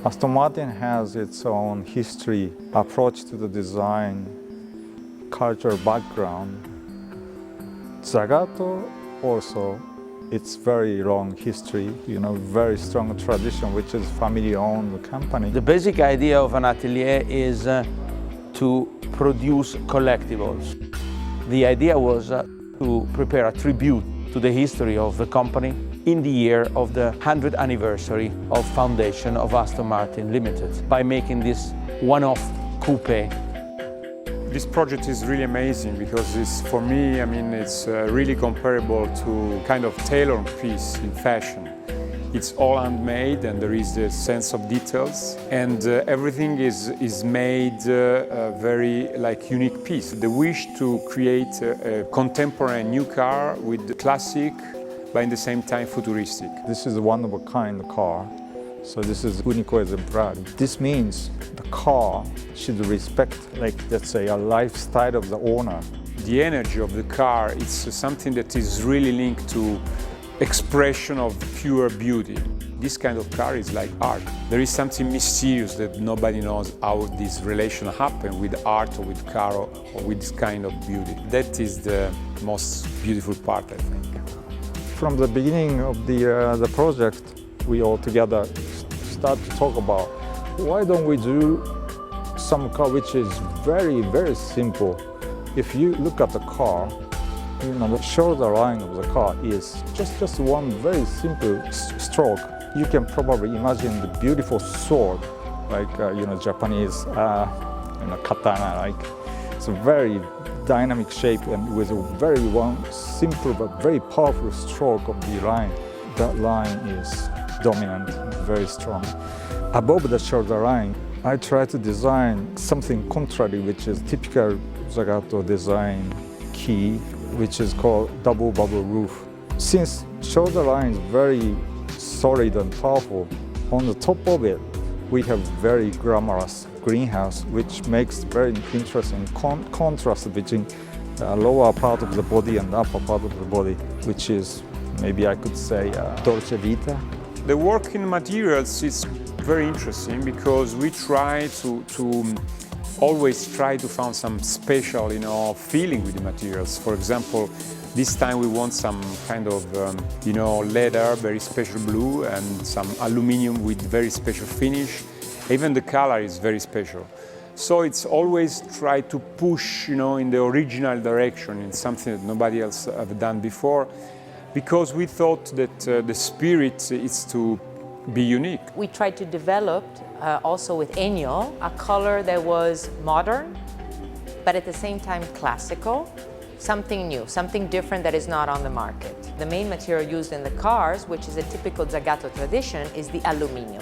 Aston Martin has its own history, approach to the design, cultural background. Zagato also, it's very long history, very strong tradition, which is family-owned company. The basic idea of an atelier is to produce collectibles. The idea was to prepare a tribute to the history of the company in the year of the 100th anniversary of foundation of Aston Martin Limited by making this one-off coupe. This project is really amazing because for me, it's really comparable to kind of tailored piece in fashion. It's all handmade and there is a sense of details and everything is made a very unique piece. The wish to create a contemporary new car with classic but in the same time futuristic. This is a one-of-a-kind car, so this is unico esemplare. This means the car should respect, let's say, a lifestyle of the owner. The energy of the car is something that is really linked to expression of pure beauty. This kind of car is like art. There is something mysterious that nobody knows how this relation happens with art or with car or with this kind of beauty. That is the most beautiful part, I think. From the beginning of the project, we all together start to talk about why don't we do some car which is very, very simple. If you look at the car, the shoulder line of the car is just one very simple stroke. You can probably imagine the beautiful sword, like Japanese katana. It's a very dynamic shape and with a very simple but very powerful stroke of the line. That line is dominant, very strong. Above the shoulder line, I try to design something contrary, which is typical Zagato design key, which is called double bubble roof. Since shoulder line is very solid and powerful, on the top of it, we have very glamorous greenhouse, which makes very interesting contrast between the lower part of the body and the upper part of the body, which is, maybe I could say, Dolce Vita. The work in materials is very interesting because we try to always try to find some special, feeling with the materials. For example, this time we want some kind of, leather, very special blue, and some aluminum with very special finish. Even the color is very special. So it's always try to push, in the original direction, in something that nobody else have done before, because we thought that the spirit is to be unique. We tried to develop, also with Ennio, a color that was modern, but at the same time classical, something new, something different that is not on the market. The main material used in the cars, which is a typical Zagato tradition, is the aluminum.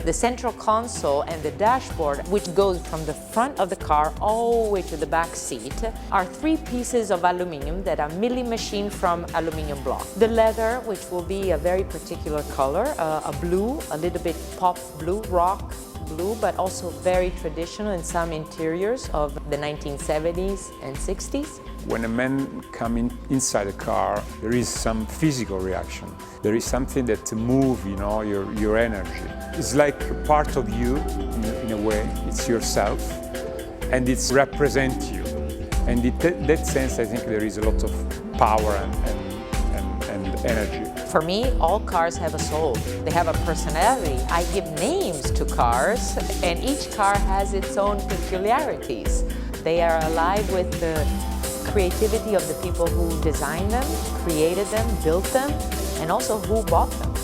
The central console and the dashboard, which goes from the front of the car all the way to the back seat, are 3 pieces of aluminum that are milli-machined from aluminum block. The leather, which will be a very particular color, a blue, a little bit pop blue, rock blue, but also very traditional in some interiors of the 1970s and 60s. When a man comes inside a car, there is some physical reaction. There is something that moves, your energy. It's like a part of you, in a way. It's yourself, and it represents you. And in that sense, I think there is a lot of power and energy. For me, all cars have a soul. They have a personality. I give names to cars, and each car has its own peculiarities. They are alive with the creativity of the people who designed them, created them, built them, and also who bought them.